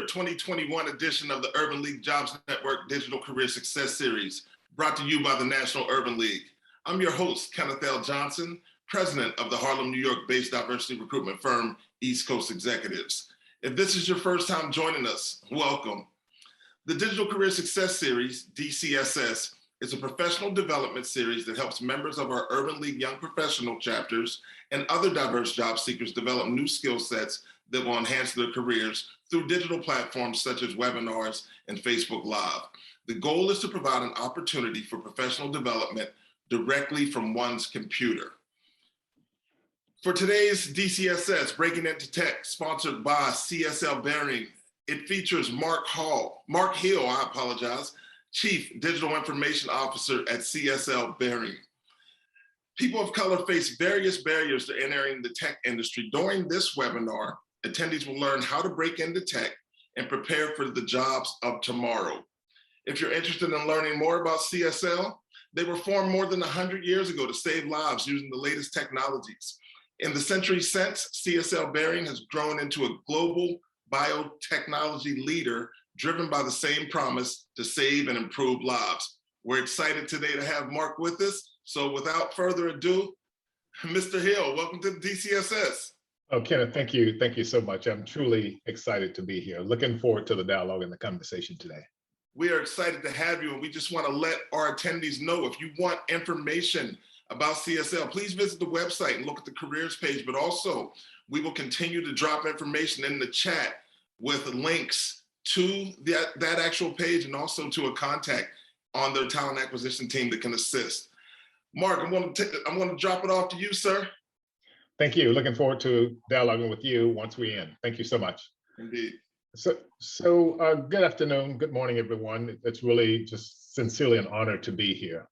third 2021 edition of the Urban League Jobs Network Digital Career Success Series, brought to you by the National Urban League. I'm your host, Kenneth L. Johnson, president of the Harlem, New York-based diversity recruitment firm, East Coast Executives. If this is your first time joining us, welcome. The Digital Career Success Series, DCSS, is a professional development series that helps members of our Urban League Young Professional chapters and other diverse job seekers develop new skill sets that will enhance their careers through digital platforms such as webinars and Facebook Live. The goal is to provide an opportunity for professional development directly from one's computer. For today's DCSS, Breaking Into Tech, sponsored by CSL Behring, it features Mark Hill, Chief Digital Information Officer at CSL Behring. People of color face various barriers to entering the tech industry. During this webinar, attendees will learn how to break into tech and prepare for the jobs of tomorrow. If you're interested in learning more about CSL, they were formed more than 100 years ago to save lives using the latest technologies. In the century since, CSL Behring has grown into a global biotechnology leader driven by the same promise to save and improve lives. We're excited today to have Mark with us. So without further ado, Mr. Hill, welcome to the DCSS. Oh, Kenneth, thank you. Thank you so much. I'm truly excited to be here. Looking forward to the dialogue and the conversation today. We are excited to have you, and we just want to let our attendees know, if you want information about CSL, please visit the website and look at the careers page, but also we will continue to drop information in the chat with links to that actual page and also to a contact on their talent acquisition team that can assist. Mark, I'm going to drop it off to you, sir. Thank you. Looking forward to dialoguing with you once we end. Thank you so much. Indeed. So good afternoon, good morning, everyone. It's really just sincerely an honor to be here.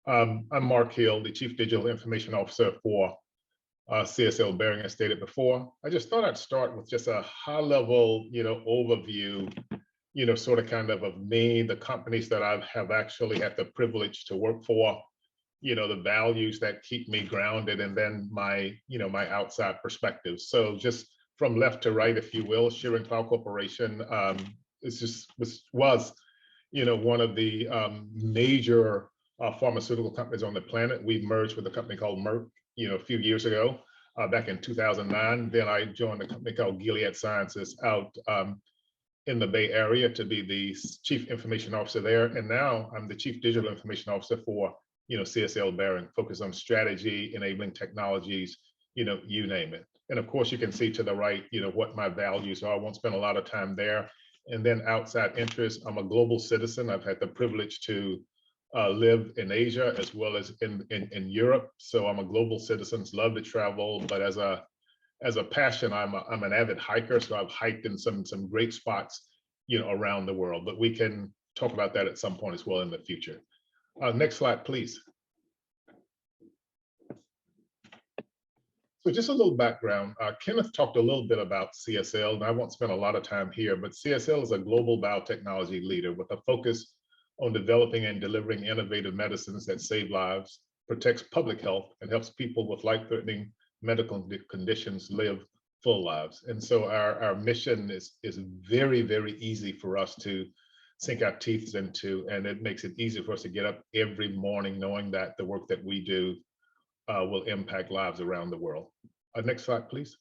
I'm Mark Hill, the Chief Digital Information Officer for CSL Behring, as stated before. I just thought I'd start with just a high-level, overview, sort of kind of me, the companies that I have actually had the privilege to work for, the values that keep me grounded, and then my outside perspective. So just from left to right, if you will, Schering Cloud Corporation was one of the major pharmaceutical companies on the planet. We merged with a company called Merck, a few years ago, back in 2009. Then I joined a company called Gilead Sciences out in the Bay Area to be the Chief Information Officer there. And now I'm the Chief Digital Information Officer for CSL Behring, focused on strategy, enabling technologies, you name it. And of course, you can see to the right, what my values are. I won't spend a lot of time there. And then outside interests, I'm a global citizen. I've had the privilege to live in Asia as well as in Europe. So I'm a global citizen, love to travel, but as a passion, I'm an avid hiker. So I've hiked in some great spots, around the world, but we can talk about that at some point as well in the future. Next slide, please. So just a little background. Kenneth talked a little bit about CSL, and I won't spend a lot of time here, but CSL is a global biotechnology leader with a focus on developing and delivering innovative medicines that save lives, protects public health, and helps people with life-threatening medical conditions live full lives. And so our mission is very, very easy for us to sink our teeth into, and it makes it easy for us to get up every morning knowing that the work that we do will impact lives around the world. Next slide, please.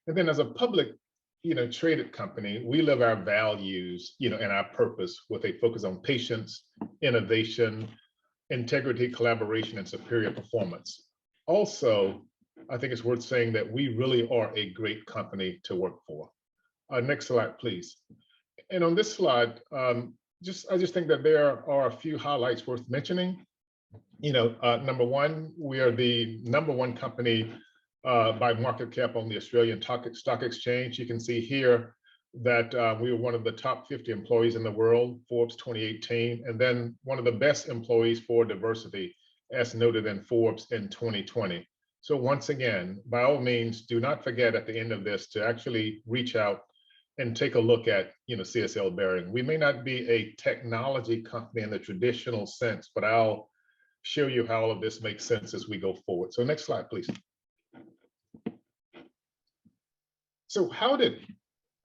And then as a public, traded company, we live our values, and our purpose with a focus on patients, innovation, integrity, collaboration, and superior performance. Also, I think it's worth saying that we really are a great company to work for. Next slide, please. And on this slide, I just think that there are a few highlights worth mentioning. Number one, we are the #1 company by market cap on the Australian Stock Exchange. You can see here that we were one of the top 50 employees in the world, Forbes 2018, and then one of the best employees for diversity, as noted in Forbes in 2020. So once again, by all means, do not forget at the end of this to actually reach out and take a look at CSL Behring. We may not be a technology company in the traditional sense, but I'll show you how all of this makes sense as we go forward. So next slide, please. So how did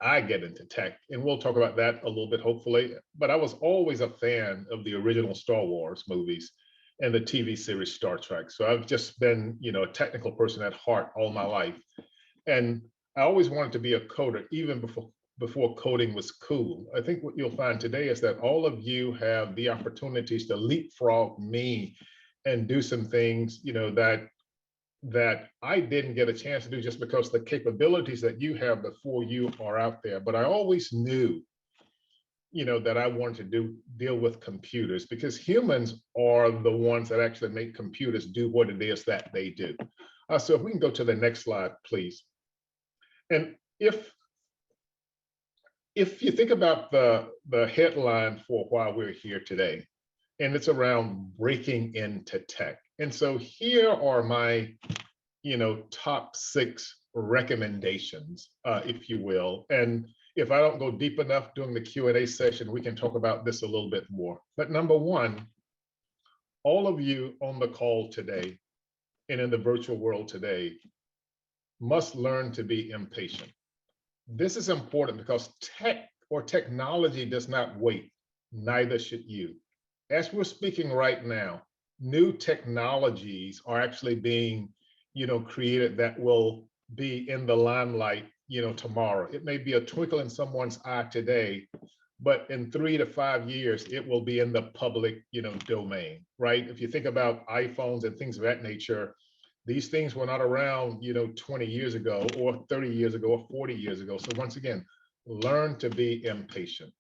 I get into tech, and we'll talk about that a little bit, hopefully. But I was always a fan of the original Star Wars movies and the TV series Star Trek. So I've just been, a technical person at heart all my life. And I always wanted to be a coder, even before coding was cool. I think what you'll find today is that all of you have the opportunities to leapfrog me and do some things, that I didn't get a chance to do just because the capabilities that you have before you are out there. But I always knew, that I wanted to deal with computers, because humans are the ones that actually make computers do what it is that they do. So if we can go to the next slide, please. And if you think about the headline for why we're here today, and it's around breaking into tech. And so here are my, top 6 recommendations, if you will. And if I don't go deep enough during the Q&A session, we can talk about this a little bit more. But number 1, all of you on the call today and in the virtual world today must learn to be impatient. This is important because tech or technology does not wait, neither should you. As we're speaking right now, new technologies are actually being, created that will be in the limelight, tomorrow. It may be a twinkle in someone's eye today, but in 3 to 5 years, it will be in the public, domain, right? If you think about iPhones and things of that nature, these things were not around, 20 years ago or 30 years ago or 40 years ago. So once again, learn to be impatient.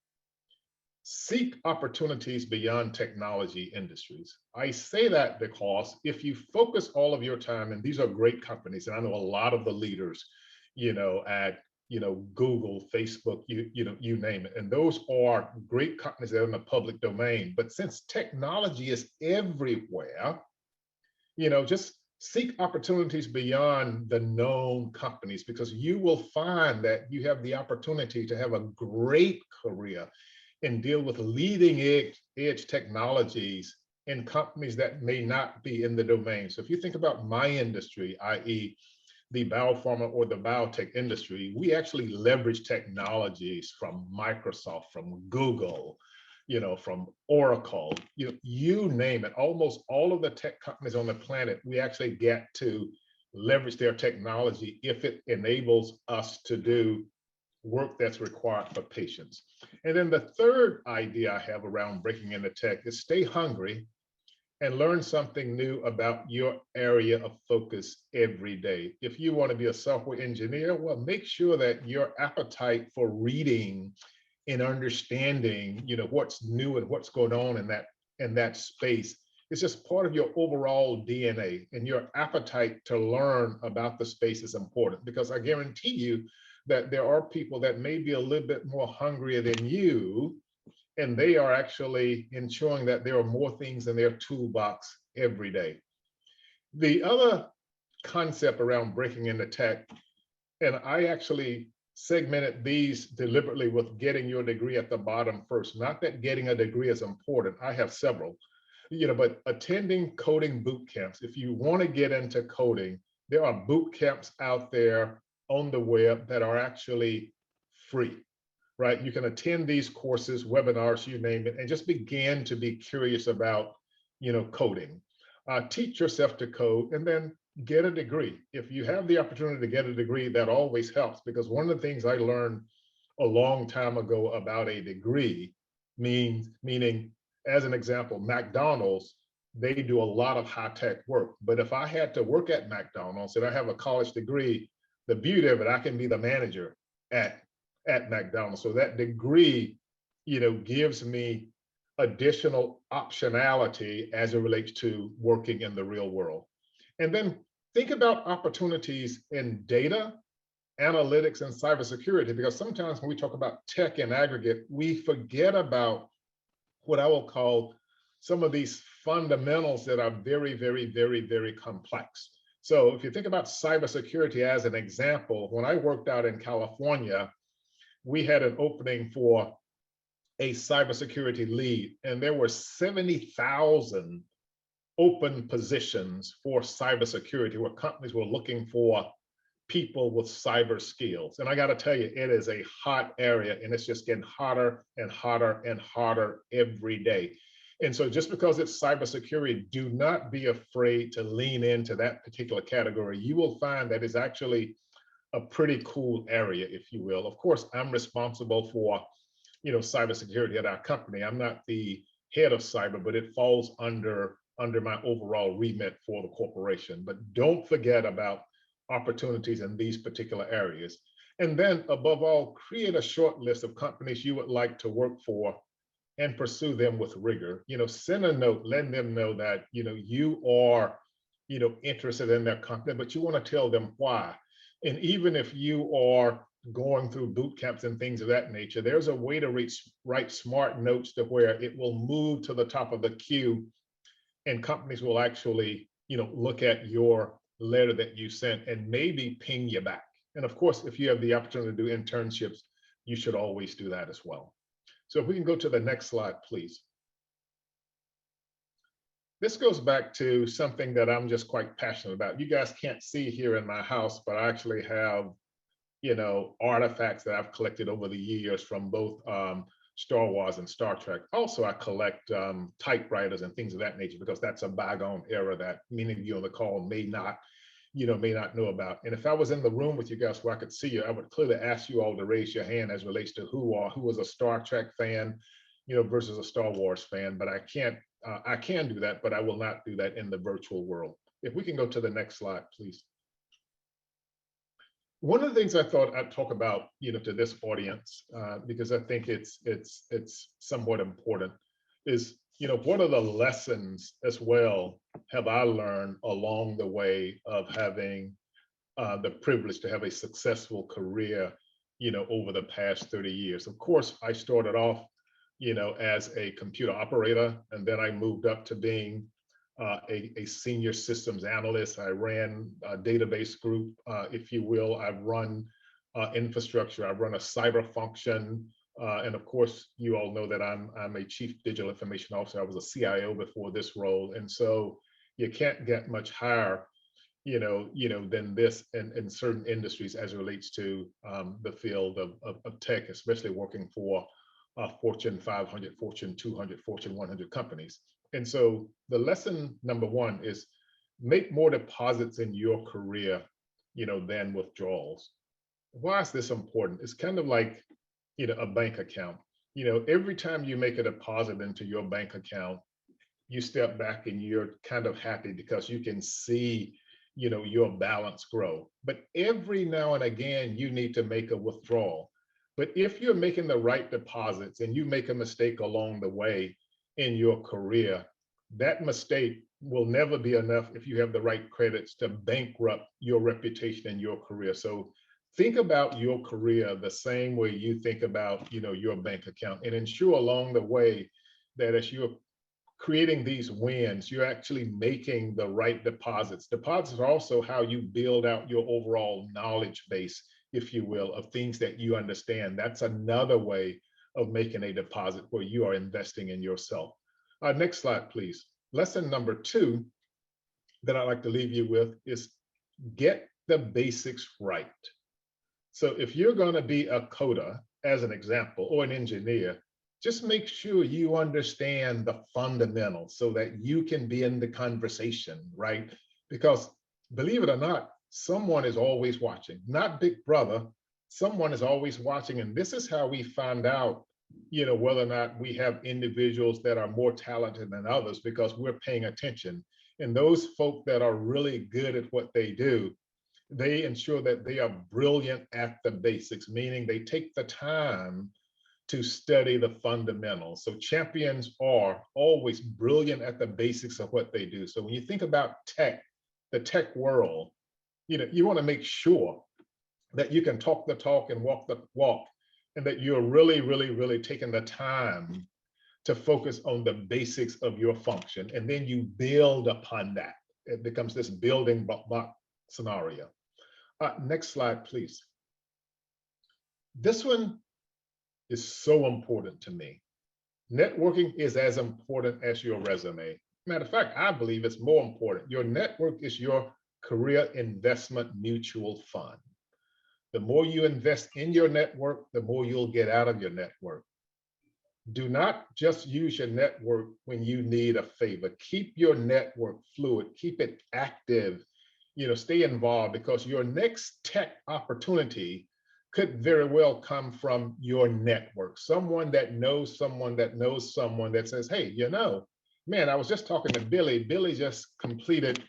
Seek opportunities beyond technology industries. I say that because if you focus all of your time, and these are great companies, and I know a lot of the leaders, at Google, Facebook, you name it, and those are great companies that are in the public domain. But since technology is everywhere, just seek opportunities beyond the known companies, because you will find that you have the opportunity to have a great career and deal with leading edge technologies in companies that may not be in the domain. So if you think about my industry, i.e. the biopharma or the biotech industry, we actually leverage technologies from Microsoft, from Google, from Oracle, you name it. Almost all of the tech companies on the planet, we actually get to leverage their technology if it enables us to do work that's required for patients. And then the third idea I have around breaking into tech is stay hungry and learn something new about your area of focus every day. If you want to be a software engineer, well, make sure that your appetite for reading and understanding, what's new and what's going on in that space is just part of your overall DNA, and your appetite to learn about the space is important, because I guarantee you that there are people that may be a little bit more hungrier than you, and they are actually ensuring that there are more things in their toolbox every day. The other concept around breaking into tech, and I actually segmented these deliberately with getting your degree at the bottom first. Not that getting a degree is important. I have several, but attending coding boot camps. If you want to get into coding, there are boot camps out there on the web that are actually free, right? You can attend these courses, webinars, you name it, and just begin to be curious about, coding. Teach yourself to code, and then get a degree. If you have the opportunity to get a degree, that always helps, because one of the things I learned a long time ago about a degree meaning, as an example, McDonald's, they do a lot of high-tech work. But if I had to work at McDonald's and I have a college degree, the beauty of it, I can be the manager at McDonald's. So that degree, gives me additional optionality as it relates to working in the real world. And then think about opportunities in data, analytics, and cybersecurity, because sometimes when we talk about tech in aggregate, we forget about what I will call some of these fundamentals that are very, very, very, very complex. So if you think about cybersecurity as an example, when I worked out in California, we had an opening for a cybersecurity lead, and there were 70,000 open positions for cybersecurity, where companies were looking for people with cyber skills. And I got to tell you, it is a hot area, and it's just getting hotter and hotter and hotter every day. And so just because it's cybersecurity, do not be afraid to lean into that particular category. You will find that it's actually a pretty cool area, if you will. Of course, I'm responsible for, cybersecurity at our company. I'm not the head of cyber, but it falls under my overall remit for the corporation. But don't forget about opportunities in these particular areas. And then above all, create a short list of companies you would like to work for and pursue them with rigor. Send a note, letting them know that, you are, interested in their company, but you want to tell them why. And even if you are going through boot camps and things of that nature, there's a way to write smart notes to where it will move to the top of the queue, and companies will actually, look at your letter that you sent and maybe ping you back. And of course, if you have the opportunity to do internships, you should always do that as well. So if we can go to the next slide, please. This goes back to something that I'm just quite passionate about. You guys can't see here in my house, but I actually have, artifacts that I've collected over the years from both Star Wars and Star Trek. Also, I collect typewriters and things of that nature, because that's a bygone era that many of you on the call may not know about. And if I was in the room with you guys where I could see you, I would clearly ask you all to raise your hand as relates to who was a Star Trek fan, versus a Star Wars fan. But I can do that, but I will not do that in the virtual world. If we can go to the next slide, please. One of the things I thought I'd talk about, to this audience, because I think it's somewhat important, is, what are the lessons as well have I learned along the way of having the privilege to have a successful career, over the past 30 years. Of course, I started off, as a computer operator, and then I moved up to being a senior systems analyst. I ran a database group, if you will. I've run infrastructure. I've run a cyber function. And of course, you all know that I'm a chief digital information officer. I was a CIO before this role. And so you can't get much higher, than this in certain industries as it relates to the field of tech, especially working for Fortune 500, Fortune 200, Fortune 100 companies. And so the lesson number one is make more deposits in your career, than withdrawals. Why is this important? It's kind of like, a bank account. Every time you make a deposit into your bank account, you step back and you're kind of happy because you can see, your balance grow. But every now and again, you need to make a withdrawal. But if you're making the right deposits and you make a mistake along the way in your career, that mistake will never be enough if you have the right credits to bankrupt your reputation in your career. So think about your career the same way you think about, your bank account, and ensure along the way that as you're creating these wins, you're actually making the right deposits. Deposits are also how you build out your overall knowledge base, if you will, of things that you understand. That's another way of making a deposit where you are investing in yourself. Next slide, please. Lesson number 2 that I'd like to leave you with is get the basics right. So if you're going to be a coder, as an example, or an engineer, just make sure you understand the fundamentals so that you can be in the conversation, right? Because believe it or not, someone is always watching, not Big Brother. Someone is always watching. And this is how we find out, whether or not we have individuals that are more talented than others, because we're paying attention. And those folk that are really good at what they do, they ensure that they are brilliant at the basics, meaning they take the time to study the fundamentals. So champions are always brilliant at the basics of what they do. So when you think about tech, the tech world, you want to make sure that you can talk the talk and walk the walk, and that you're really, really, really taking the time to focus on the basics of your function. And then you build upon that. It becomes this building block scenario. Next slide, please. This one is so important to me. Networking is as important as your resume. Matter of fact, I believe it's more important. Your network is your Career Investment Mutual Fund. The more you invest in your network, the more you'll get out of your network. Do not just use your network when you need a favor. Keep your network fluid, keep it active, stay involved, because your next tech opportunity could very well come from your network. Someone that knows someone that knows someone that says, hey, man, I was just talking to Billy. Billy just completed,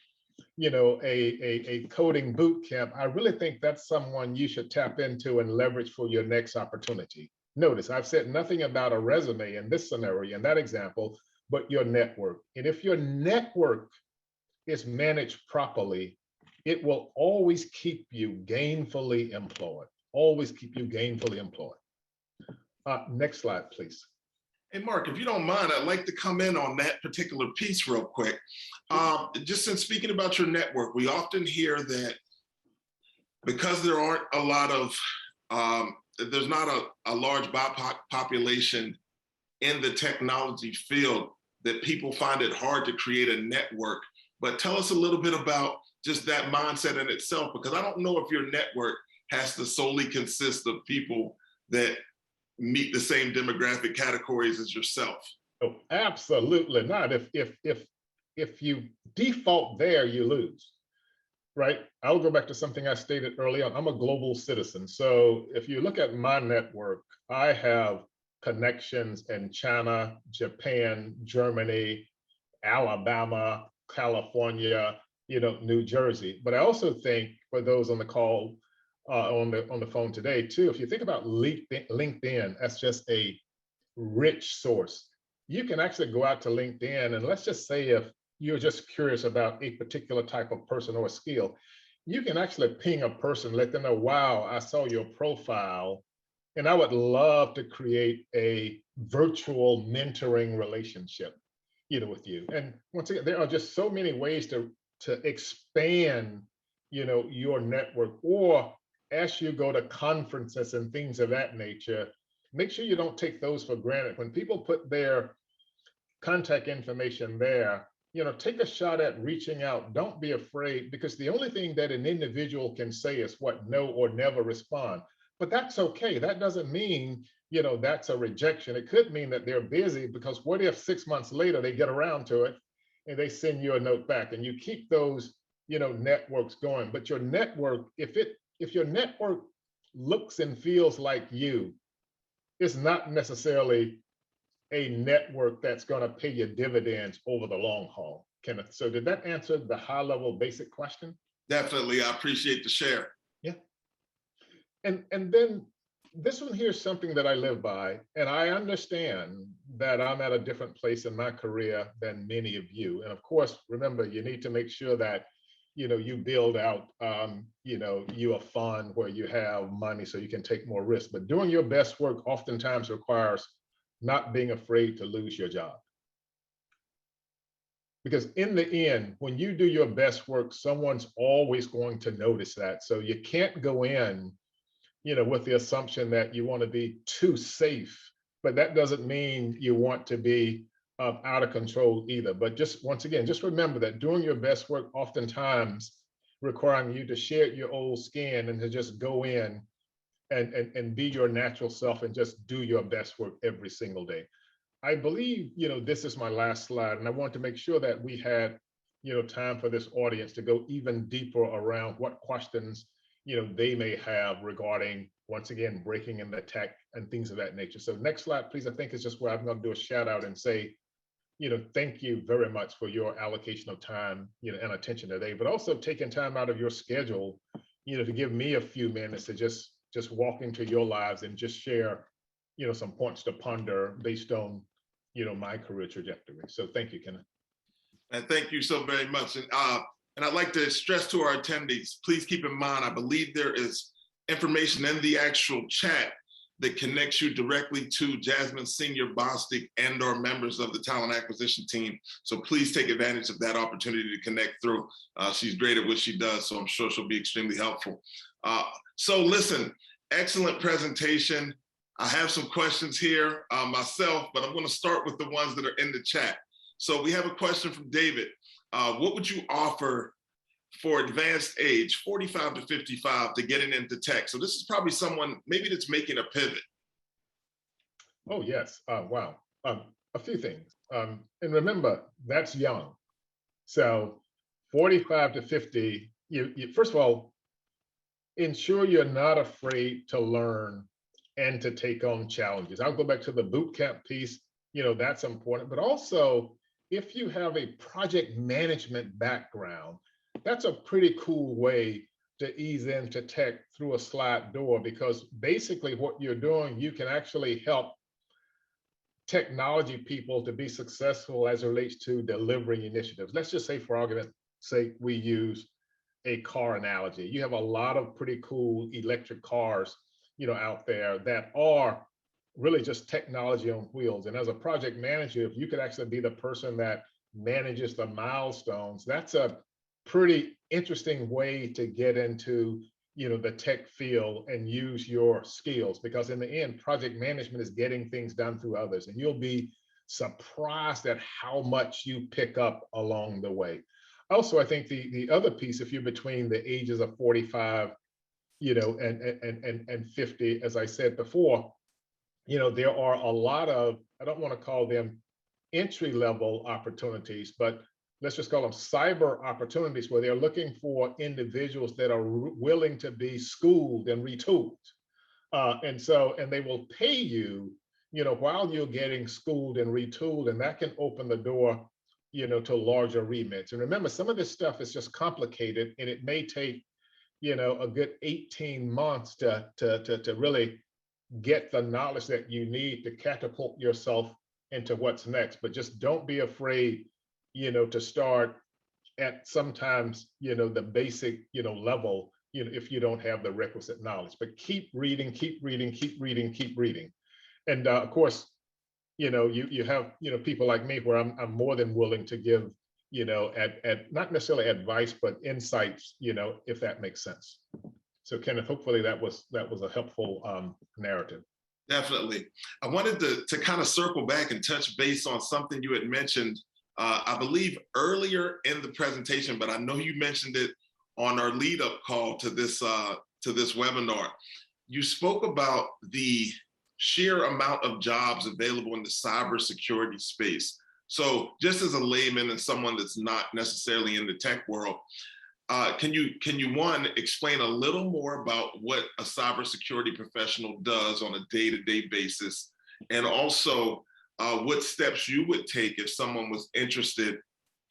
a coding boot camp. I really think that's someone you should tap into and leverage for your next opportunity. Notice I've said nothing about a resume in this scenario, in that example, but your network. And if your network is managed properly, it will always keep you gainfully employed. Always keep you gainfully employed. Next slide, please. Hey, Mark, if you don't mind, I'd like to come in on that particular piece real quick. Just in speaking about your network, we often hear that because there aren't a lot of, there's not a large BIPOC population in the technology field, that people find it hard to create a network. But tell us a little bit about just that mindset in itself, because I don't know if your network has to solely consist of people that meet the same demographic categories as yourself. Oh, absolutely not. If you default there, you lose, right? I'll go back to something I stated earlier on. I'm a global citizen. So if you look at my network, I have connections in China, Japan, Germany, Alabama, California, New Jersey. But I also think, for those on the call, on the phone today too, if you think about LinkedIn as just a rich source, you can actually go out to LinkedIn, and let's just say if you're just curious about a particular type of person or skill, you can actually ping a person, let them know, wow, I saw your profile, and I would love to create a virtual mentoring relationship, with you. And once again, there are just so many ways to expand, your network. Or as you go to conferences and things of that nature, make sure you don't take those for granted. When people put their contact information there, take a shot at reaching out. Don't be afraid, because the only thing that an individual can say is what, no or never respond. But that's okay. That doesn't mean, that's a rejection. It could mean that they're busy, because what if 6 months later they get around to it and they send you a note back, and you keep those, networks going. But your network, if your network looks and feels like you, it's not necessarily a network that's going to pay you dividends over the long haul. Kenneth, so did that answer the high level basic question? Definitely, I appreciate the share. Yeah. And then this one here is something that I live by, and I understand that I'm at a different place in my career than many of you. And of course, remember, you need to make sure that you build out, you a fund where you have money so you can take more risk. But doing your best work oftentimes requires not being afraid to lose your job. Because in the end, when you do your best work, someone's always going to notice that. So you can't go in, with the assumption that you want to be too safe, but that doesn't mean you want to be out of control either. But just once again, just remember that doing your best work oftentimes requiring you to shed your old skin and to just go in and be your natural self and just do your best work every single day. I believe, this is my last slide, and I want to make sure that we had, time for this audience to go even deeper around what questions, they may have regarding, once again, breaking in the tech and things of that nature. So next slide, please. I think it's just where I'm going to do a shout out and say, thank you very much for your allocation of time, and attention today, but also taking time out of your schedule, to give me a few minutes to just walk into your lives and just share, some points to ponder based on, my career trajectory. So thank you, Kenneth. And thank you so very much. And I'd like to stress to our attendees, please keep in mind, I believe there is information in the actual chat that connects you directly to Jasmine Senior Bostic and or members of the talent acquisition team. So please take advantage of that opportunity to connect through. She's great at what she does, so I'm sure she'll be extremely helpful. So listen, excellent presentation. I have some questions here myself, but I'm going to start with the ones that are in the chat. So we have a question from David. What would you offer for advanced age, 45 to 55, to getting into tech. So this is probably someone maybe that's making a pivot. Oh, yes. Wow. A few things. And remember, that's young. So 45 to 50, you first of all, ensure you're not afraid to learn and to take on challenges. I'll go back to the boot camp piece, that's important. But also, if you have a project management background, that's a pretty cool way to ease into tech through a slide door, because basically what you're doing, you can actually help technology people to be successful as it relates to delivering initiatives. Let's just say, for argument's sake, we use a car analogy. You have a lot of pretty cool electric cars, out there that are really just technology on wheels. And as a project manager, if you could actually be the person that manages the milestones, that's a pretty interesting way to get into, the tech field and use your skills, because in the end, project management is getting things done through others, and you'll be surprised at how much you pick up along the way. Also, I think the other piece, if you're between the ages of 45, and 50, as I said before, there are a lot of, I don't want to call them entry level opportunities, but let's just call them cyber opportunities, where they're looking for individuals that are willing to be schooled and retooled. And they will pay you, while you're getting schooled and retooled, and that can open the door, to larger remits. And remember, some of this stuff is just complicated, and it may take, a good 18 months to really get the knowledge that you need to catapult yourself into what's next. But just don't be afraid, to start at sometimes, the basic, level, if you don't have the requisite knowledge. But keep reading, keep reading, keep reading, keep reading. And of course, you have, people like me, where I'm more than willing to give, at not necessarily advice, but insights, if that makes sense. So Kenneth, hopefully that was a helpful narrative. Definitely. I wanted to kind of circle back and touch base on something you had mentioned, I believe earlier in the presentation, but I know you mentioned it on our lead up call to this webinar. You spoke about the sheer amount of jobs available in the cybersecurity space. So just as a layman and someone that's not necessarily in the tech world, can you one, explain a little more about what a cybersecurity professional does on a day-to-day basis, and also what steps you would take if someone was interested,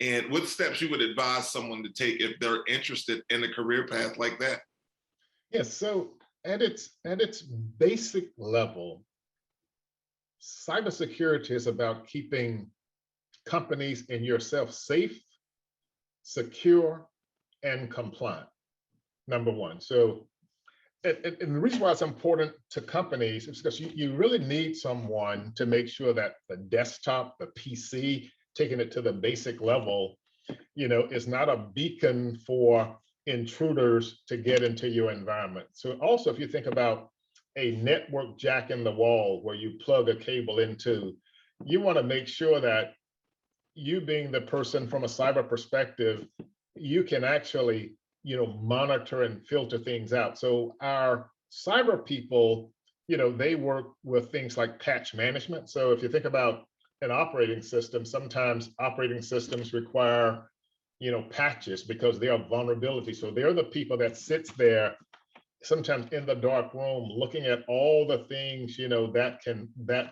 and what steps you would advise someone to take if they're interested in a career path like that? Yes. So at its basic level, cybersecurity is about keeping companies and yourself safe, secure, and compliant, number one. So, and the reason why it's important to companies is because you really need someone to make sure that the desktop, the PC, taking it to the basic level, is not a beacon for intruders to get into your environment. So also, if you think about a network jack in the wall where you plug a cable into, you want to make sure that you, being the person from a cyber perspective, you can actually, monitor and filter things out. So our cyber people, they work with things like patch management. So if you think about an operating system, sometimes operating systems require, patches because they are vulnerabilities. So they're the people that sits there sometimes in the dark room looking at all the things, that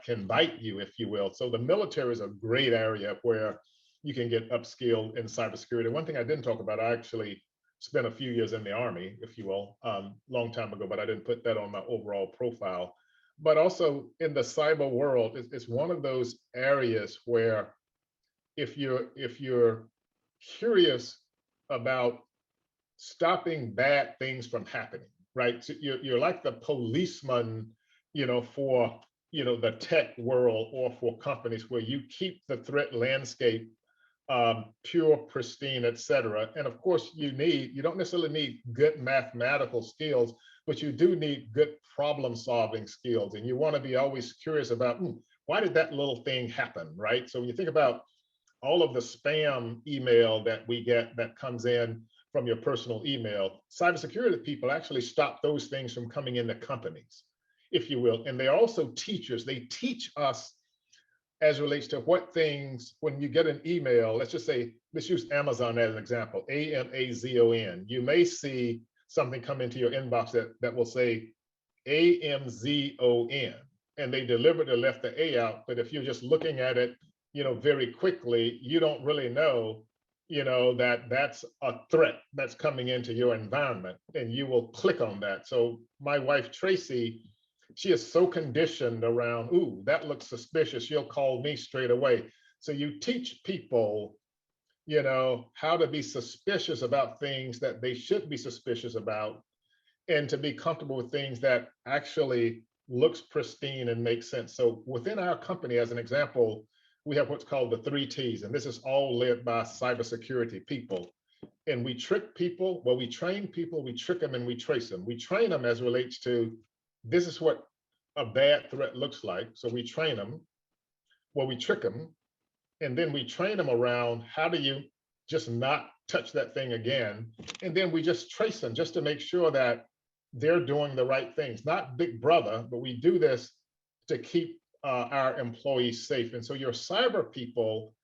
can bite you, if you will. So the military is a great area where you can get upskilled in cybersecurity. One thing I didn't talk about, I actually spent a few years in the Army, if you will, long time ago, but I didn't put that on my overall profile. But also in the cyber world, it's one of those areas where if you're curious about stopping bad things from happening, right? So you're like the policeman, for the tech world or for companies, where you keep the threat landscape pure, pristine, et cetera. And of course, you don't necessarily need good mathematical skills, but you do need good problem solving skills. And you want to be always curious about, why did that little thing happen, right? So when you think about all of the spam email that we get that comes in, from your personal email. Cybersecurity people actually stop those things from coming into companies, if you will. And they're also teachers. They teach us as relates to what things, when you get an email, let's just say, let's use Amazon as an example, Amazon. You may see something come into your inbox that will say AMZON, and they deliberately left the A out. But if you're just looking at it, very quickly, you don't really know, that that's a threat that's coming into your environment, and you will click on that. So my wife, Tracy, she is so conditioned around, ooh, that looks suspicious. She'll call me straight away. So you teach people, how to be suspicious about things that they should be suspicious about, and to be comfortable with things that actually looks pristine and makes sense. So within our company, as an example, we have what's called the 3 T's, and this is all led by cybersecurity people. And we trick people, well, we train people, we trick them, and we trace them. We train them as relates to, this is what a bad threat looks like. So we train them, well, we trick them, and then we train them around how do you just not touch that thing again. And then we just trace them just to make sure that they're doing the right things. Not Big Brother, but we do this to keep our employees safe. And so your cyber people,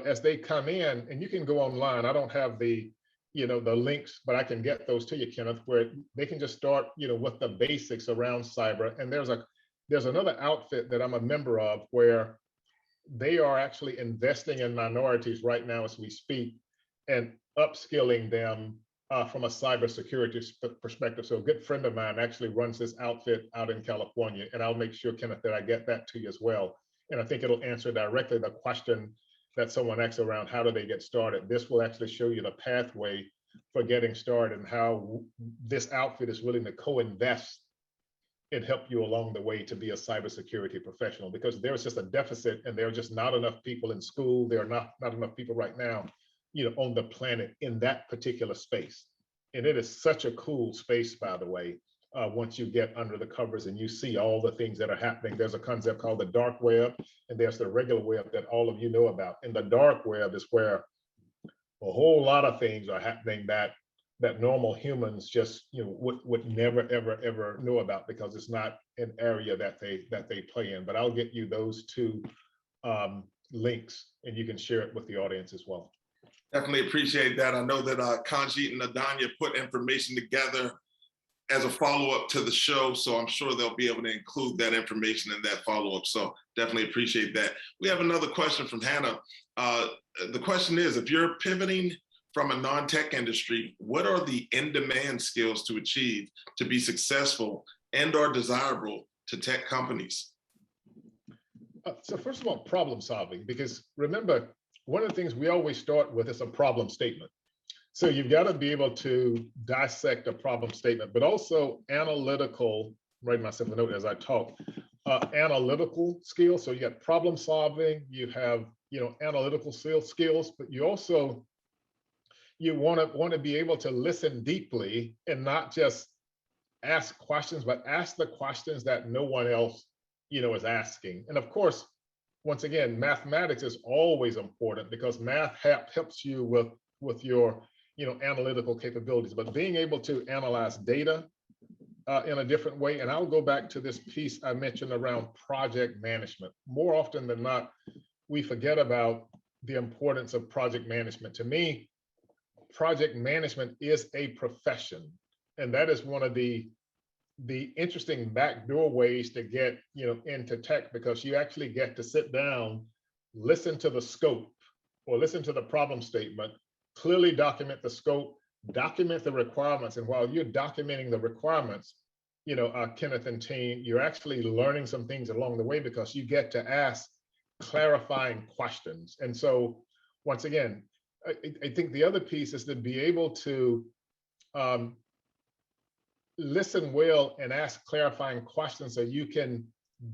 as they come in, and you can go online, I don't have the links, but I can get those to you, Kenneth, where they can just start, with the basics around cyber. And there's another outfit that I'm a member of where they are actually investing in minorities right now as we speak and upskilling them from a cybersecurity perspective. So a good friend of mine actually runs this outfit out in California, and I'll make sure, Kenneth, that I get that to you as well. And I think it'll answer directly the question that someone asked around how do they get started. This will actually show you the pathway for getting started and how this outfit is willing to co-invest and help you along the way to be a cybersecurity professional, because there's just a deficit and there are just not enough people in school. There are not enough people right now, on the planet in that particular space. And it is such a cool space, by the way, once you get under the covers and you see all the things that are happening. There's a concept called the dark web, and there's the regular web that all of you know about. And the dark web is where a whole lot of things are happening that normal humans just would never ever know about, because it's not an area that they play in. But I'll get you those 2 links, and you can share it with the audience as well. Definitely appreciate that. I know that Kanjit and Adanya put information together as a follow-up to the show, so I'm sure they'll be able to include that information in that follow-up. So definitely appreciate that. We have another question from Hannah. The question is, if you're pivoting from a non-tech industry, what are the in-demand skills to achieve to be successful and are desirable to tech companies? So first of all, problem solving, because remember, one of the things we always start with is a problem statement. So you've got to be able to dissect a problem statement, but also analytical, write myself a note as I talk, analytical skills. So you got problem solving, you have, analytical skills, but you also, you want to be able to listen deeply and not just ask questions, but ask the questions that no one else, is asking. And of course, once again, mathematics is always important because math helps you with your analytical capabilities, but being able to analyze data in a different way. And I'll go back to this piece I mentioned around project management. More often than not, we forget about the importance of project management. To me, project management is a profession, and that is one of the interesting backdoor ways to get into tech, because you actually get to sit down, listen to the scope or listen to the problem statement, clearly document the scope, document the requirements. And while you're documenting the requirements, Kenneth and team, you're actually learning some things along the way because you get to ask clarifying questions. And so once again, I think the other piece is to be able to listen well and ask clarifying questions so you can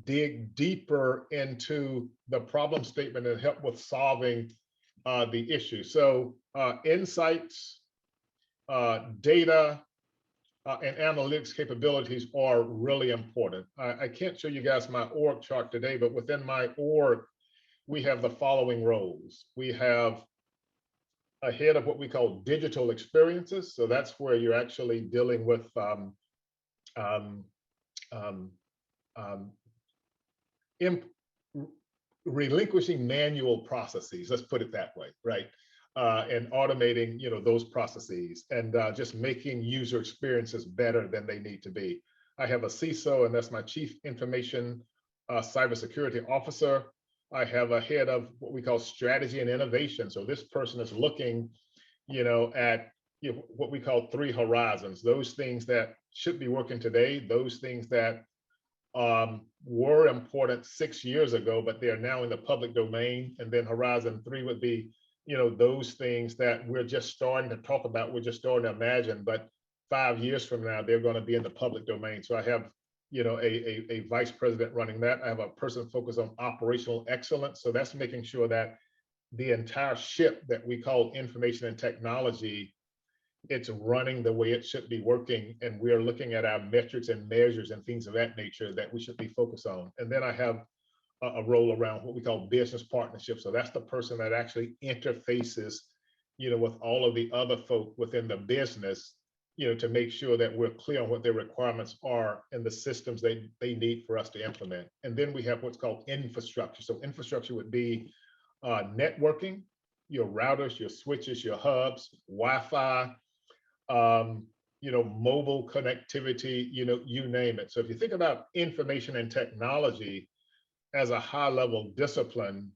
dig deeper into the problem statement and help with solving the issue. So insights, data, and analytics capabilities are really important. I can't show you guys my org chart today, but within my org, we have the following roles. We have ahead of what we call digital experiences. So that's where you're actually dealing with um, um, um, imp- relinquishing manual processes. Let's put it that way, right? And automating, those processes, and just making user experiences better than they need to be. I have a CISO, and that's my Chief Information Cybersecurity Officer. I have a head of what we call strategy and innovation. So this person is looking, at what we call three horizons: those things that should be working today, those things that were important 6 years ago, but they are now in the public domain. And then Horizon 3 would be, those things that we're just starting to talk about, we're just starting to imagine, but 5 years from now, they're going to be in the public domain. So I have, a vice president running that. I have a person focused on operational excellence. So that's making sure that the entire ship that we call information and technology, it's running the way it should be working, and we're looking at our metrics and measures and things of that nature that we should be focused on. And then I have a role around what we call business partnerships. So that's the person that actually interfaces, with all of the other folk within the business, to make sure that we're clear on what their requirements are and the systems they need for us to implement. And then we have what's called infrastructure. So infrastructure would be networking, your routers, your switches, your hubs, Wi-Fi, mobile connectivity, you name it. So if you think about information and technology as a high level discipline,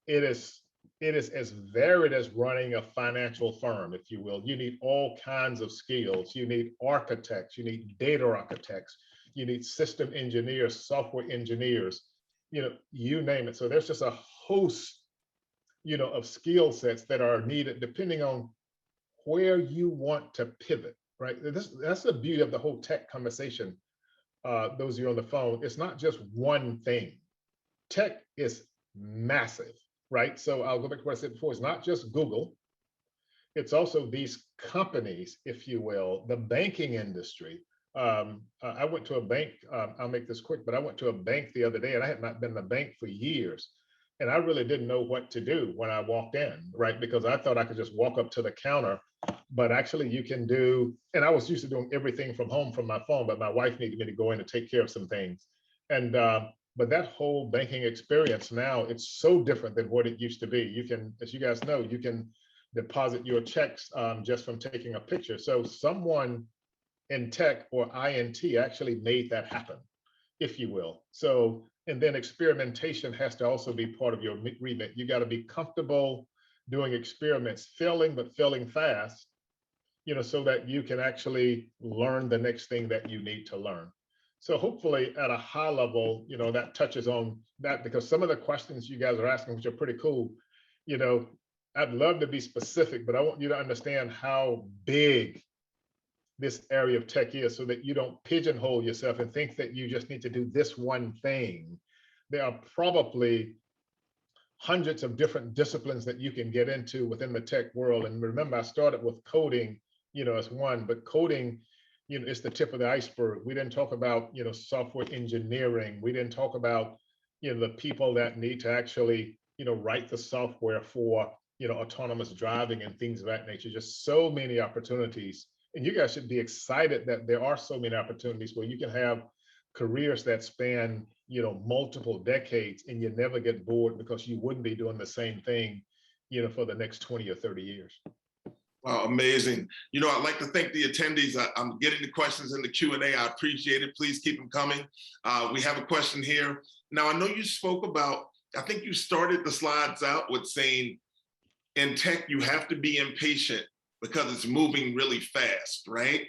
it is as varied as running a financial firm, if you will. You need all kinds of skills. You need architects, you need data architects, you need system engineers, software engineers, you name it. So there's just a host, of skill sets that are needed depending on where you want to pivot, right? That's the beauty of the whole tech conversation. Those of you on the phone, it's not just one thing. Tech is massive, right? So I'll go back to what I said before. It's not just Google. It's also these companies, if you will, the banking industry. I went to a bank, I'll make this quick, but I went to a bank the other day, and I had not been in the bank for years. And I really didn't know what to do when I walked in, right? Because I thought I could just walk up to the counter, but actually you can do, and I was used to doing everything from home from my phone, but my wife needed me to go in and take care of some things. And, but that whole banking experience now, it's so different than what it used to be. You can, as you guys know, you can deposit your checks just from taking a picture. So someone in tech or INT actually made that happen, if you will. So, and then experimentation has to also be part of your remit. You got to be comfortable doing experiments, failing, but failing fast, so that you can actually learn the next thing that you need to learn. So hopefully at a high level, that touches on that, because some of the questions you guys are asking, which are pretty cool, I'd love to be specific, but I want you to understand how big this area of tech is, so that you don't pigeonhole yourself and think that you just need to do this one thing. There are probably hundreds of different disciplines that you can get into within the tech world. And remember, I started with coding, as one, but coding, is the tip of the iceberg. We didn't talk about, software engineering. We didn't talk about, the people that need to actually, write the software for, autonomous driving and things of that nature. Just so many opportunities. And you guys should be excited that there are so many opportunities where you can have careers that span, multiple decades, and you never get bored, because you wouldn't be doing the same thing, for the next 20 or 30 years. Wow, amazing. I'd like to thank the attendees. I'm getting the questions in the Q&A. I appreciate it. Please keep them coming. We have a question here. Now, I know you spoke about, I think you started the slides out with saying, in tech, you have to be impatient because it's moving really fast, right?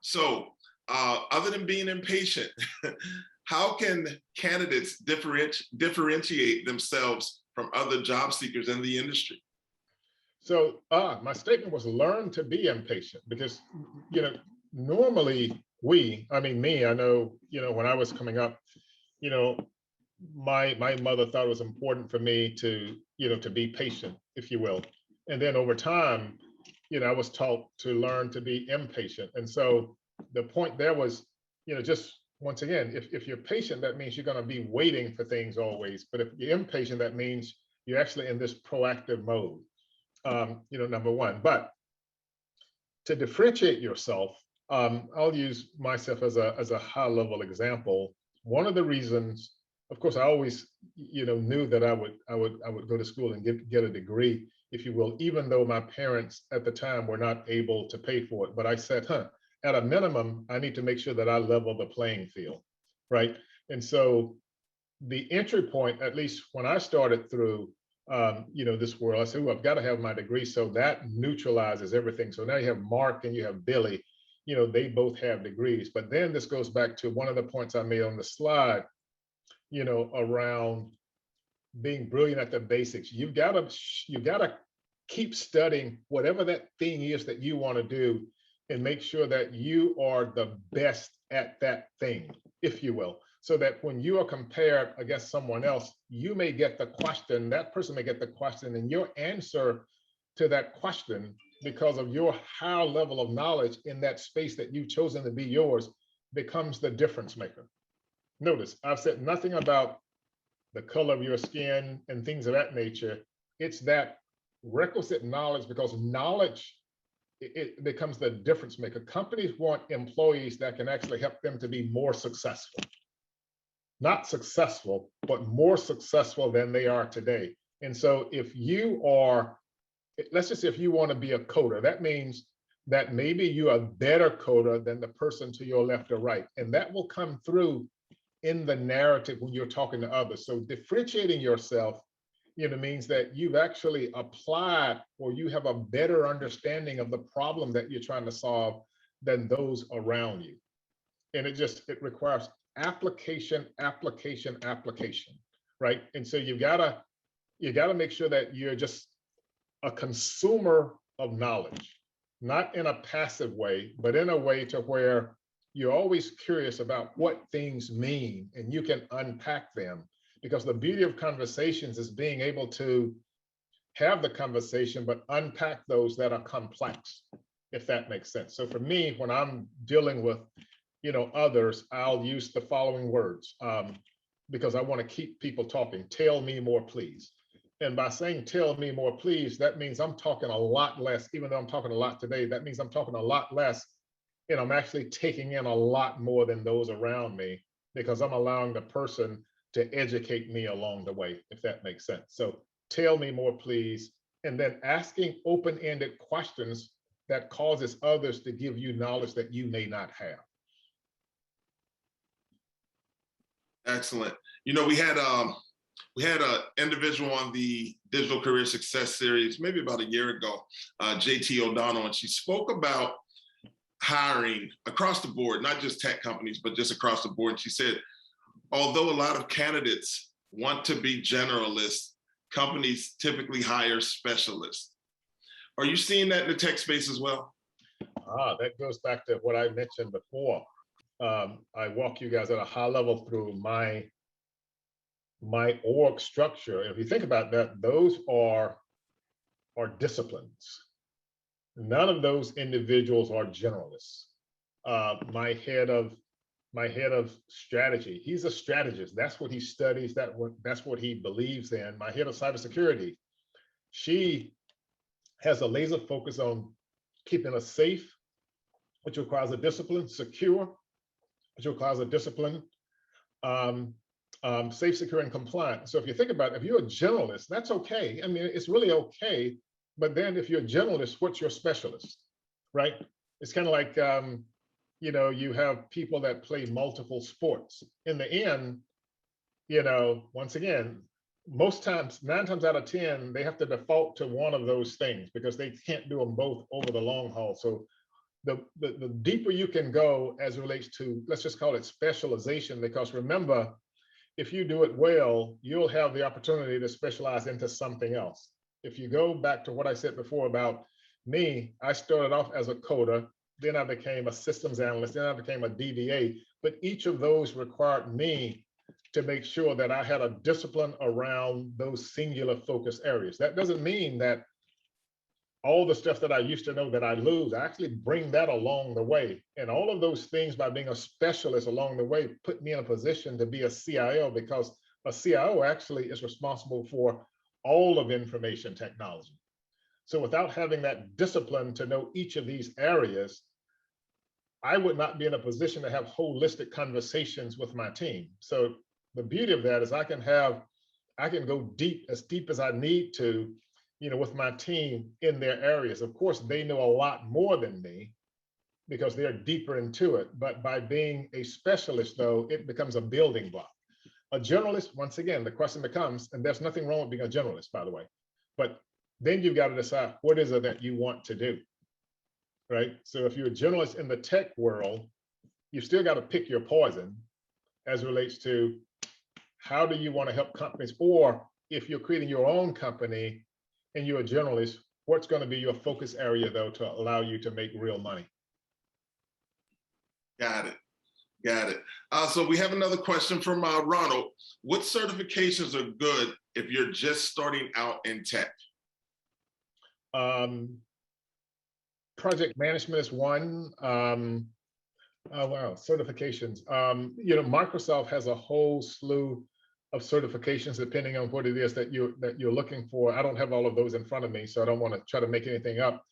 So other than being impatient, how can candidates differentiate themselves from other job seekers in the industry? So my statement was learn to be impatient, because, normally me, I know, when I was coming up, my mother thought it was important for me to, to be patient, if you will. And then over time, I was taught to learn to be impatient. And so the point there was, just once again, if you're patient, that means you're going to be waiting for things always. But if you're impatient, that means you're actually in this proactive mode. number one. But to differentiate yourself, I'll use myself as a high level example. One of the reasons, of course, I always, knew that I would go to school and get a degree, if you will, even though my parents at the time were not able to pay for it. But I said, at a minimum, I need to make sure that I level the playing field, right? And so the entry point, at least when I started through, this world, I said, well, I've got to have my degree. So that neutralizes everything. So now you have Mark and you have Billy, they both have degrees. But then this goes back to one of the points I made on the slide, around being brilliant at the basics. You've got to keep studying whatever that thing is that you want to do and make sure that you are the best at that thing, if you will, so that when you are compared against someone else, you may get the question, that person may get the question, and your answer to that question, because of your high level of knowledge in that space that you've chosen to be yours, becomes the difference maker. Notice, I've said nothing about the color of your skin and things of that nature. It's that requisite knowledge, because knowledge, it becomes the difference maker. Companies want employees that can actually help them to be more successful. Not successful, but more successful than they are today. And so if you are, let's just say if you want to be a coder, that means that maybe you're a better coder than the person to your left or right. And that will come through in the narrative when you're talking to others. So differentiating yourself, means that you've actually applied, or you have a better understanding of the problem that you're trying to solve than those around you. And it requires application, right? And so you gotta make sure that you're just a consumer of knowledge, not in a passive way, but in a way to where you're always curious about what things mean and you can unpack them. Because the beauty of conversations is being able to have the conversation, but unpack those that are complex, if that makes sense. So for me, when I'm dealing with, others, I'll use the following words, because I want to keep people talking. Tell me more, please. And by saying tell me more, please, that means I'm talking a lot less. Even though I'm talking a lot today, that means I'm talking a lot less, and I'm actually taking in a lot more than those around me, because I'm allowing the person to educate me along the way, if that makes sense. So tell me more, please. And then asking open-ended questions that causes others to give you knowledge that you may not have. Excellent. We had an individual on the Digital Career Success Series maybe about a year ago, JT O'Donnell, and she spoke about hiring across the board, not just tech companies, but just across the board. And she said, although a lot of candidates want to be generalists, companies typically hire specialists. Are you seeing that in the tech space as well? That goes back to what I mentioned before. I walk you guys at a high level through my org structure. If you think about that, those are disciplines. None of those individuals are generalists. My head of strategy, he's a strategist. That's what he studies. That's what he believes in. My head of cybersecurity, she has a laser focus on keeping us safe, which requires a discipline, secure, which requires a discipline, safe, secure, and compliant. So if you think about it, if you're a generalist, that's okay. I mean, it's really okay. But then if you're a generalist, what's your specialist, right? It's kind of like, you have people that play multiple sports. In the end, once again, most times, 9 times out of 10, they have to default to one of those things because they can't do them both over the long haul. So the deeper you can go as it relates to, let's just call it specialization, because remember, if you do it well, you'll have the opportunity to specialize into something else. If you go back to what I said before about me, I started off as a coder, then I became a systems analyst, then I became a DBA, but each of those required me to make sure that I had a discipline around those singular focus areas. That doesn't mean that all the stuff that I used to know that I lose, I actually bring that along the way. And all of those things, by being a specialist along the way, put me in a position to be a CIO, because a CIO actually is responsible for all of information technology. So without having that discipline to know each of these areas, I would not be in a position to have holistic conversations with my team. So the beauty of that is I can go deep as I need to, with my team in their areas. Of course, they know a lot more than me because they're deeper into it. But by being a specialist, though, it becomes a building block. A generalist, once again, the question becomes, and there's nothing wrong with being a generalist, by the way, but then you've got to decide what is it that you want to do, right? So if you're a generalist in the tech world, you still got to pick your poison as it relates to how do you want to help companies, or if you're creating your own company and you're a generalist, what's going to be your focus area, though, to allow you to make real money? Got it. Got it. So we have another question from Ronald. What certifications are good if you're just starting out in tech? Project management is one. Oh wow, certifications. Microsoft has a whole slew of certifications depending on what it is that you're looking for. I don't have all of those in front of me, so I don't want to try to make anything up.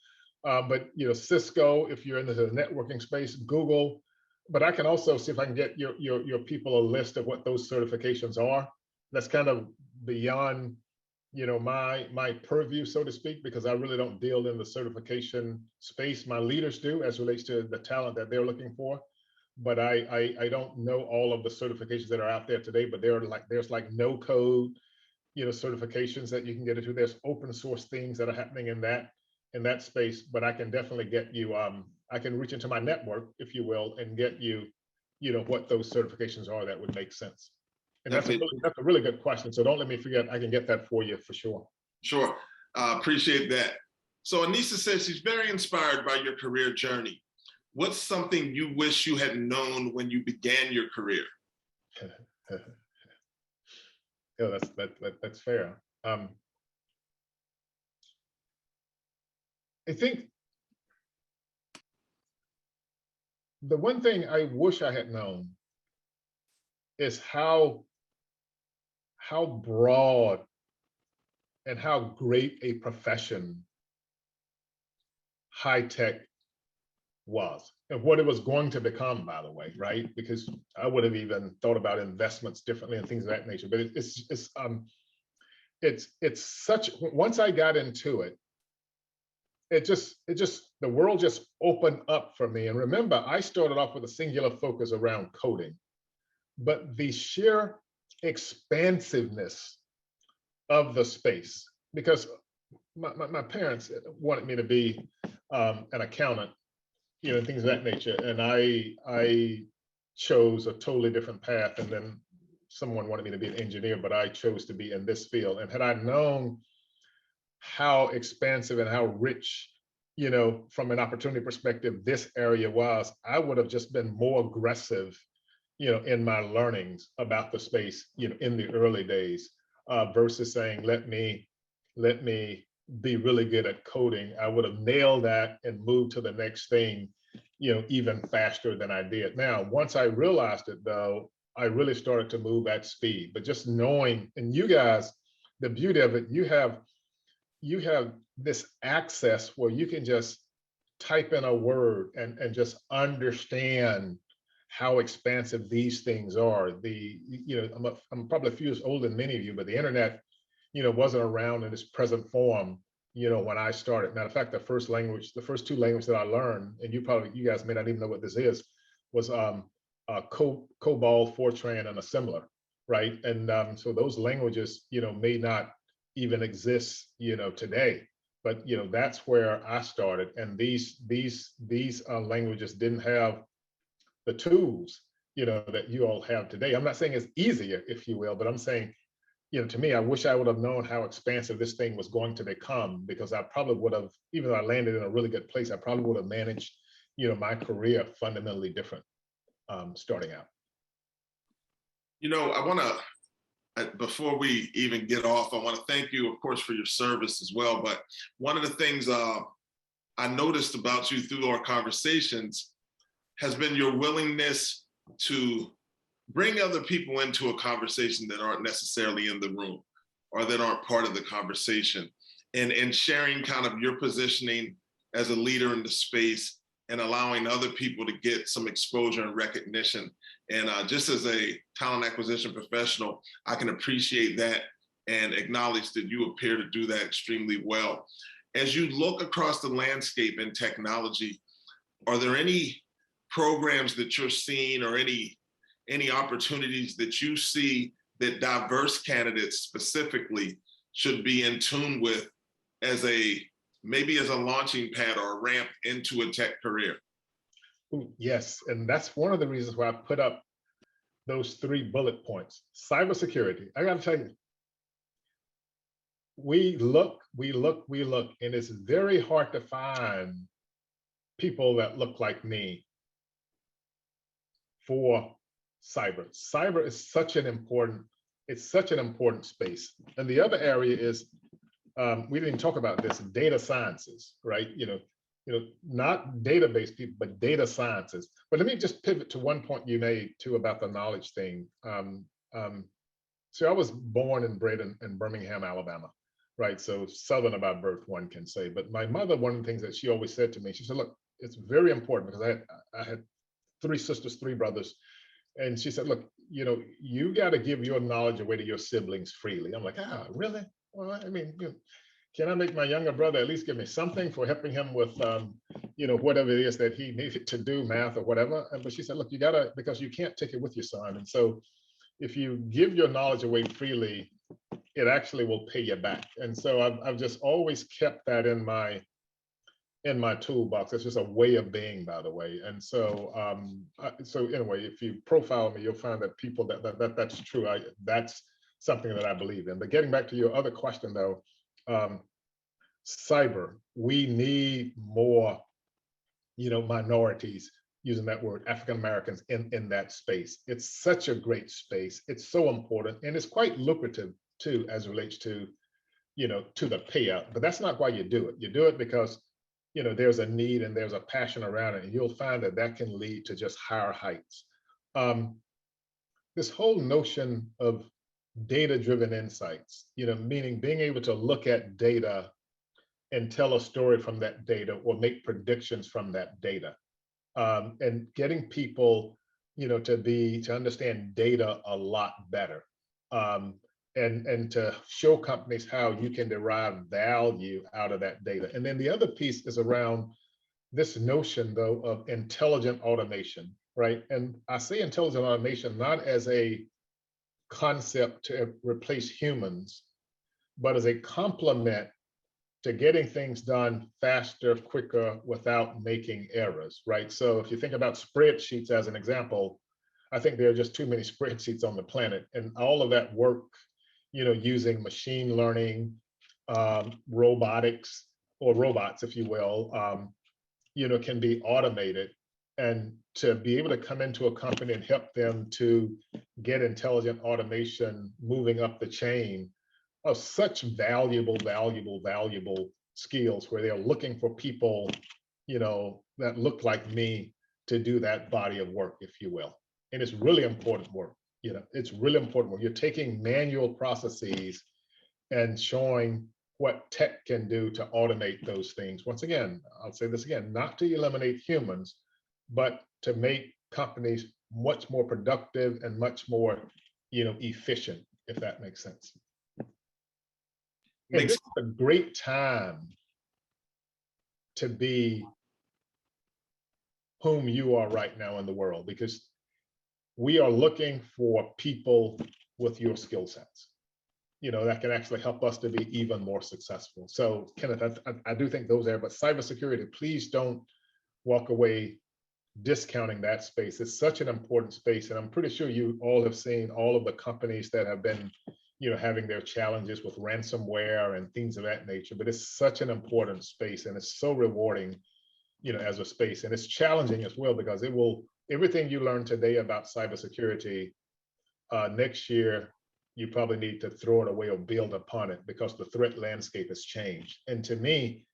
But Cisco, if you're in the networking space, Google. But I can also see if I can get your people a list of what those certifications are. That's kind of beyond my purview, so to speak, because I really don't deal in the certification space. My leaders do, as relates to the talent that they're looking for. But I don't know all of the certifications that are out there today. But there's like no code, certifications that you can get into. There's open source things that are happening in that space. But I can definitely get you. I can reach into my network, if you will, and get you, what those certifications are that would make sense. And that's a really good question. So don't let me forget. I can get that for you for sure. Sure. Appreciate that. So Anissa says she's very inspired by your career journey. What's something you wish you had known when you began your career? Yeah, that's fair. I think the one thing I wish I had known is how broad and how great a profession high tech was, and what it was going to become, by the way, right? Because I would have even thought about investments differently and things of that nature. But it's such, once I got into it, it just the world just opened up for me. And remember, I started off with a singular focus around coding, but the sheer expansiveness of the space, because my parents wanted me to be an accountant, things of that nature, and I chose a totally different path. And then someone wanted me to be an engineer, but I chose to be in this field. And had I known how expansive and how rich, from an opportunity perspective, this area was, I would have just been more aggressive, in my learnings about the space, in the early days, versus saying, let me be really good at coding. I would have nailed that and moved to the next thing, even faster than I did. Now, once I realized it, though, I really started to move at speed. But just knowing, and you guys, the beauty of it, you have this access where you can just type in a word and just understand how expansive these things are. I'm probably a few years older than many of you, but the internet, wasn't around in its present form, when I started. Matter of fact, the first two languages that I learned, and you guys may not even know what this is, was COBOL, Fortran, and Assembler, right? And so those languages, may not even exist, today. But that's where I started. And these languages didn't have the tools, that you all have today. I'm not saying it's easier, if you will, but I'm saying, to me, I wish I would have known how expansive this thing was going to become, because I probably would have, even though I landed in a really good place, I probably would have managed, my career fundamentally different, starting out. I want to, before we even get off, I want to thank you, of course, for your service as well. But one of the things I noticed about you through our conversations has been your willingness to bring other people into a conversation that aren't necessarily in the room or that aren't part of the conversation. and sharing kind of your positioning as a leader in the space and allowing other people to get some exposure and recognition. And just as a talent acquisition professional, I can appreciate that and acknowledge that you appear to do that extremely well. As you look across the landscape in technology, are there any programs that you're seeing or any opportunities that you see that diverse candidates specifically should be in tune with as maybe as a launching pad or a ramp into a tech career? Yes, and that's one of the reasons why I put up those 3 bullet points. Cybersecurity, I gotta tell you, we look, and it's very hard to find people that look like me for cyber. Cyber is such an important, it's such an important space. And the other area is, we didn't talk about this, data sciences, right? Not database people, but data sciences. But let me just pivot to one point you made too about the knowledge thing. So I was born and bred in Birmingham, Alabama, right? So Southern about birth, one can say. But my mother, one of the things that she always said to me, she said, look, it's very important, because I had 3 sisters, 3 brothers. And she said, look, you got to give your knowledge away to your siblings freely. I'm like, really? Well, I mean, can I make my younger brother at least give me something for helping him with, whatever it is that he needed to do, math or whatever? But she said, look, you gotta, because you can't take it with you, son. And so if you give your knowledge away freely, it actually will pay you back. And so I've just always kept that in my toolbox. It's just a way of being, by the way. And so, so anyway, if you profile me, you'll find that people that's true. That's something that I believe in. But getting back to your other question, though, cyber, we need more, minorities, using that word, African Americans in that space. It's such a great space. It's so important, and it's quite lucrative too, as it relates to, to the payout. But that's not why you do it. You do it because there's a need and there's a passion around it, and you'll find that can lead to just higher heights. This whole notion of data-driven insights, meaning being able to look at data and tell a story from that data or make predictions from that data, and getting people, to understand data a lot better, and to show companies how you can derive value out of that data. And then the other piece is around this notion, though, of intelligent automation, right? And I say intelligent automation not as a concept to replace humans, but as a complement to getting things done faster, quicker, without making errors, right? So if you think about spreadsheets as an example, I think there are just too many spreadsheets on the planet, and all of that work, using machine learning, robotics, or robots, if you will, can be automated. And to be able to come into a company and help them to get intelligent automation moving up the chain of such valuable skills, where they're looking for people, that look like me to do that body of work, if you will. And it's really important work. It's really important work. You're taking manual processes and showing what tech can do to automate those things. Once again, I'll say this again, not to eliminate humans, but to make companies much more productive and much more, efficient, if that makes sense. And this is a great time to be whom you are right now in the world, because we are looking for people with your skill sets, that can actually help us to be even more successful. So Kenneth, I do think those are, but cybersecurity, please don't walk away discounting that space. It's such an important space. And I'm pretty sure you all have seen all of the companies that have been, having their challenges with ransomware and things of that nature, but it's such an important space, and it's so rewarding, as a space. And it's challenging as well, because everything you learn today about cybersecurity, next year, you probably need to throw it away or build upon it, because the threat landscape has changed. And to me,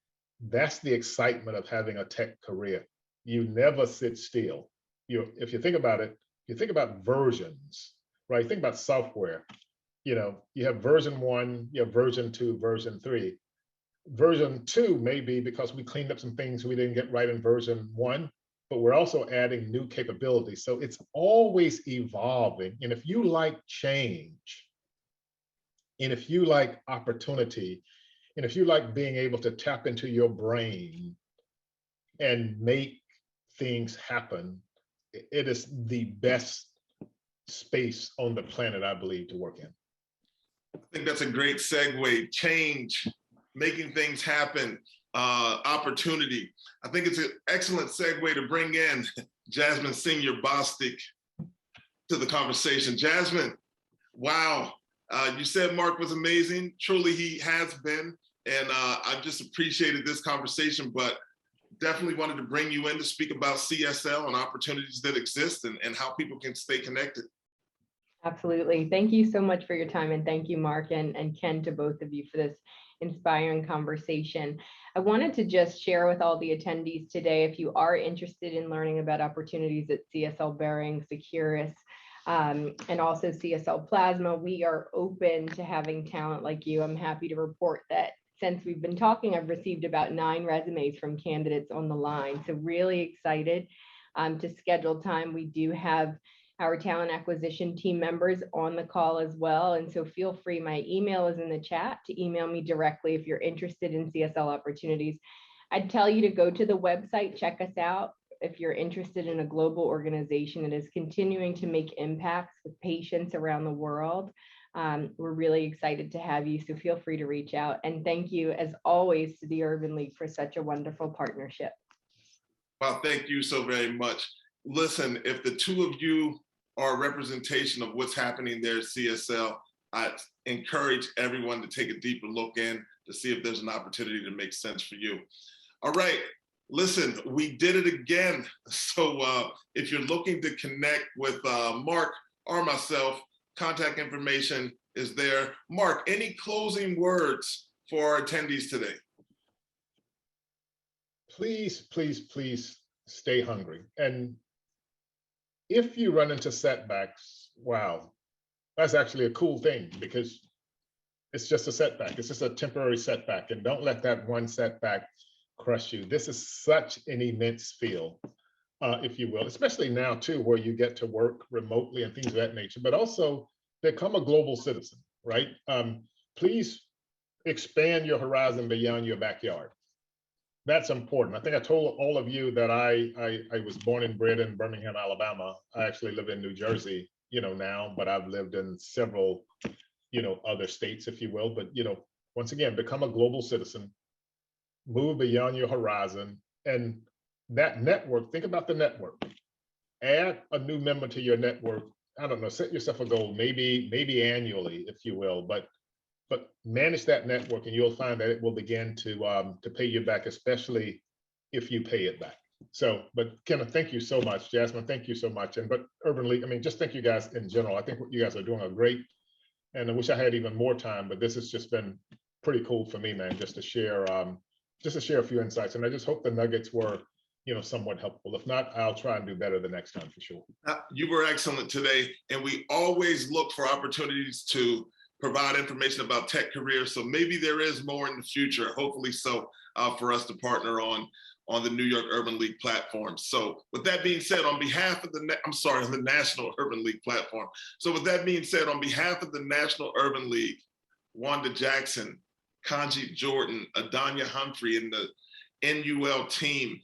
that's the excitement of having a tech career. You never sit still. If you think about it, you think about versions, right? Think about software. You have version 1, you have version 2, version 3. Version 2 may be because we cleaned up some things we didn't get right in version 1, but we're also adding new capabilities. So it's always evolving. And if you like change, and if you like opportunity, and if you like being able to tap into your brain and make things happen, it is the best space on the planet, I believe, to work in. I think that's a great segue. Change, making things happen, opportunity. I think it's an excellent segue to bring in Jasmine Senior Bostic to the conversation. Jasmine, wow. You said Mark was amazing. Truly, he has been. And I just appreciated this conversation, but definitely wanted to bring you in to speak about CSL and opportunities that exist and how people can stay connected. Absolutely. Thank you so much for your time. And thank you, Mark and Ken, to both of you for this inspiring conversation. I wanted to just share with all the attendees today, if you are interested in learning about opportunities at CSL Behring, Seqirus, and also CSL Plasma, we are open to having talent like you. I'm happy to report that since we've been talking, I've received about 9 resumes from candidates on the line. So really excited to schedule time. We do have our talent acquisition team members on the call as well. And so feel free, my email is in the chat, to email me directly if you're interested in CSL opportunities. I'd tell you to go to the website, check us out. If you're interested in a global organization that is continuing to make impacts with patients around the world, we're really excited to have you. So feel free to reach out. And thank you, as always, to the Urban League for such a wonderful partnership. Well, thank you so very much. Listen, if the two of you are a representation of what's happening there at CSL, I encourage everyone to take a deeper look in to see if there's an opportunity to make sense for you. All right, listen, we did it again. So if you're looking to connect with Mark or myself, contact information is there. Mark, any closing words for our attendees today? Please, please, please stay hungry. And if you run into setbacks, wow, that's actually a cool thing, because it's just a setback. It's just a temporary setback. And don't let that one setback crush you. This is such an immense field, if you will, especially now too, where you get to work remotely and things of that nature, but also become a global citizen, right? Please expand your horizon beyond your backyard. That's important. I think I told all of you that I was born and bred in Birmingham, Alabama. I actually live in New Jersey, now, but I've lived in several, other states, if you will. But, once again, become a global citizen, move beyond your horizon, and that network, think about the network. Add a new member to your network. I don't know, set yourself a goal, maybe annually, if you will, but manage that network, and you'll find that it will begin to pay you back, especially if you pay it back. So, but Kenneth, thank you so much. Jasmine, thank you so much. But Urban League, just thank you guys in general. I think what you guys are doing are great. And I wish I had even more time, but this has just been pretty cool for me, man, just to share a few insights. And I just hope the nuggets were, somewhat helpful. If not, I'll try and do better the next time for sure. You were excellent today. And we always look for opportunities to provide information about tech careers. So maybe there is more in the future, hopefully so, for us to partner on the New York Urban League platform. So with that being said, on behalf of the National Urban League platform. So with that being said, on behalf of the National Urban League, Wanda Jackson, Kanji Jordan, Adanya Humphrey, and the NUL team,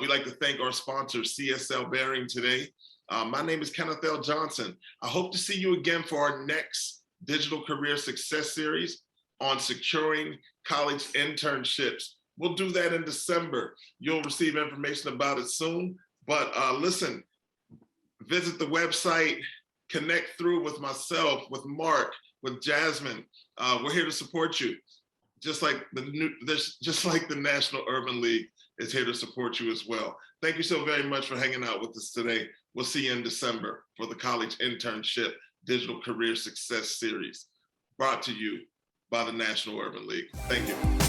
we'd like to thank our sponsor, CSL Behring, today. My name is Kenneth L. Johnson. I hope to see you again for our next Digital Career Success Series on securing college internships. We'll do that in December. You'll receive information about it soon. But listen, visit the website, connect through with myself, with Mark, with Jasmine. We're here to support you, just like the National Urban League is here to support you as well. Thank you so very much for hanging out with us today. We'll see you in December for the College Internship Digital Career Success Series, brought to you by the National Urban League. Thank you.